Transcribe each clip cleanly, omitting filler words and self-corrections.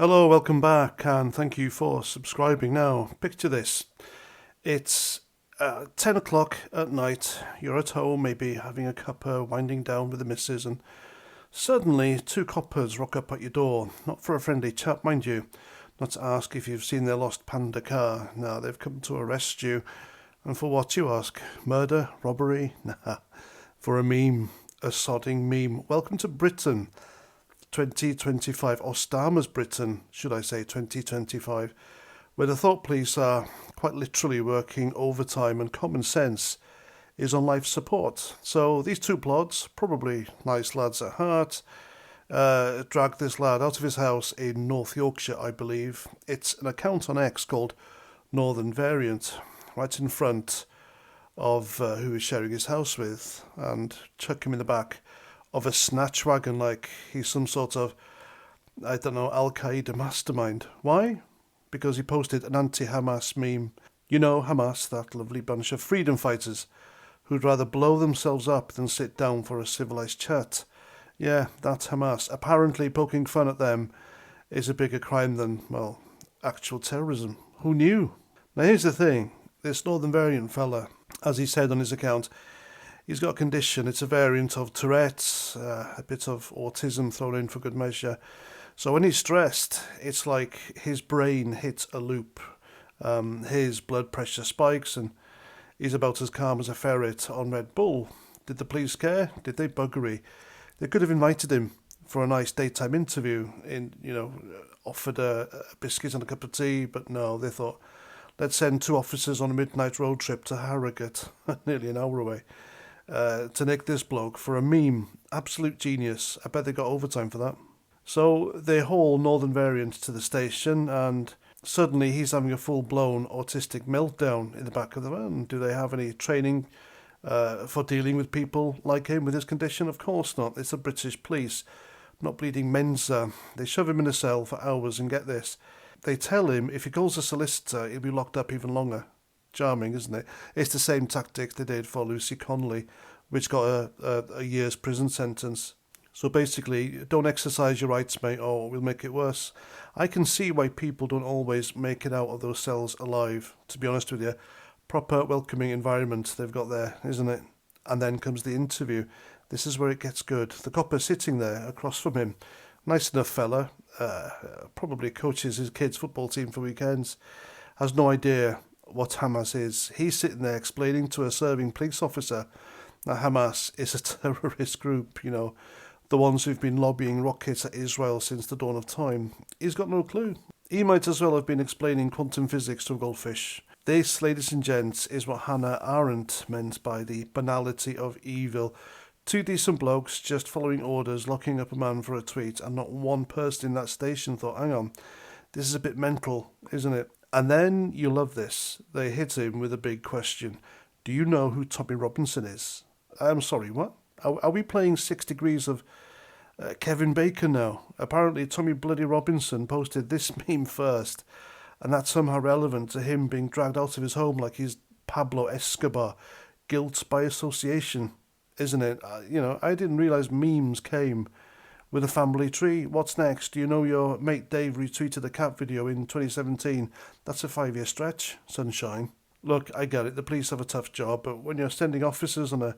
Hello, welcome back, and thank you for subscribing. Now, picture this. It's 10 o'clock at night. You're at home, maybe having a cuppa, winding down with the missus, and suddenly two coppers rock up at your door. Not for a friendly chat, mind you. Not to ask if you've seen their lost panda car. No, they've come to arrest you. And for what, you ask? Murder? Robbery? Nah. For a meme. A sodding meme. Welcome to Britain. 2025, or Starmer's Britain, should I say 2025, where the thought police are quite literally working overtime and common sense is on life support. So these two plods, probably nice lads at heart, dragged this lad out of his house in North Yorkshire, I believe. It's an account on X called Northern Variant, right in front of who he's sharing his house with, and chuck him in the back of a snatch wagon like he's some sort of, I don't know, Al-Qaeda mastermind. Why? Because he posted an anti-Hamas meme. You know, Hamas, that lovely bunch of freedom fighters who'd rather blow themselves up than sit down for a civilized chat. Yeah, that's Hamas. Apparently poking fun at them is a bigger crime than, well, actual terrorism. Who knew? Now here's the thing. This Northern Variant fella, as he said on his account, he's got a condition. It's a variant of Tourette's, a bit of autism thrown in for good measure. So when he's stressed, it's like his brain hits a loop. His blood pressure spikes and he's about as calm as a ferret on Red Bull. Did the police care? Did they buggery? They could have invited him for a nice daytime interview, offered a biscuit and a cup of tea, but no, they thought, let's send two officers on a midnight road trip to Harrogate, nearly an hour away. To nick this bloke for a meme. Absolute genius. I bet they got overtime for that. So they haul Northern Variant to the station and suddenly he's having a full-blown autistic meltdown in the back of the van. Do they have any training for dealing with people like him with his condition? Of course not. It's the British police. Not bleeding Mensa. They shove him in a cell for hours and get this. They tell him if he calls a solicitor, he'll be locked up even longer. Charming, isn't it? It's the same tactic they did for Lucy Connolly, which got a year's prison sentence. So basically, don't exercise your rights, mate, or we'll make it worse. I can see why people don't always make it out of those cells alive, to be honest with you. Proper welcoming environment they've got there, isn't it? And then comes the interview. This is where it gets good. The copper sitting there across from him. Nice enough fella, probably coaches his kids' football team for weekends, has no idea what Hamas is. He's sitting there explaining to a serving police officer that Hamas is a terrorist group, the ones who've been lobbying rockets at Israel since the dawn of time. He's got no clue. He might as well have been explaining quantum physics to a goldfish. This, ladies and gents, is what Hannah Arendt meant by the banality of evil. Two decent blokes just following orders, locking up a man for a tweet, and not one person in that station thought, hang on, this is a bit mental, isn't it? And then, you love this, they hit him with a big question. Do you know who Tommy Robinson is? I'm sorry, what? Are we playing 6 degrees of Kevin Bacon now? Apparently Tommy Bloody Robinson posted this meme first, and that's somehow relevant to him being dragged out of his home like he's Pablo Escobar. Guilt by association, isn't it? I didn't realise memes came with a family tree. What's next? Do you know your mate Dave retweeted a cat video in 2017? That's a 5-year stretch, sunshine. Look, I get it, the police have a tough job, but when you're sending officers on a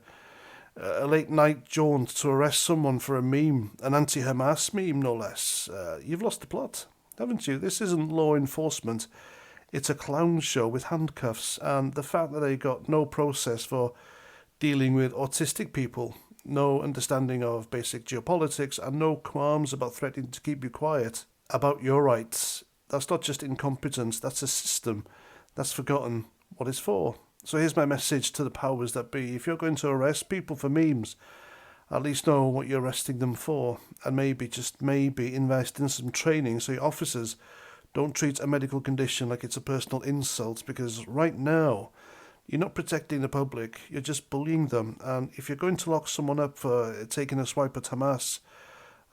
late night jaunt to arrest someone for a meme, an anti-Hamas meme no less, you've lost the plot, haven't you? This isn't law enforcement, it's a clown show with handcuffs, and the fact that they got no process for dealing with autistic people, no understanding of basic geopolitics, and no qualms about threatening to keep you quiet about your rights. That's not just incompetence, that's a system that's forgotten what it's for. So here's my message to the powers that be. If you're going to arrest people for memes, at least know what you're arresting them for, and maybe, just maybe, invest in some training so your officers don't treat a medical condition like it's a personal insult, because right now, you're not protecting the public, you're just bullying them. And if you're going to lock someone up for taking a swipe at Hamas,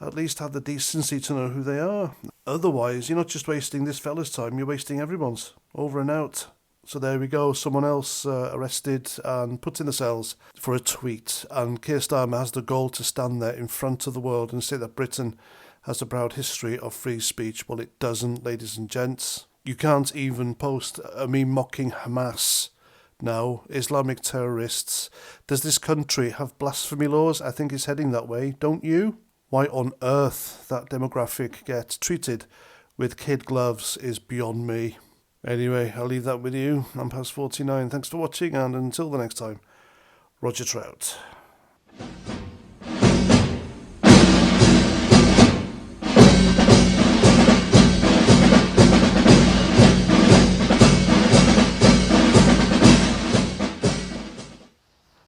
at least have the decency to know who they are. Otherwise, you're not just wasting this fella's time, you're wasting everyone's. Over and out. So there we go, someone else arrested and put in the cells for a tweet. And Keir Starmer has the gall to stand there in front of the world and say that Britain has a proud history of free speech. Well, it doesn't, ladies and gents. You can't even post a meme mocking Hamas now, Islamic terrorists. Does this country have blasphemy laws? I think it's heading that way, don't you? Why on earth that demographic gets treated with kid gloves is beyond me. Anyway, I'll leave that with you. I'm past 49. Thanks for watching, and until the next time, Roger Trout.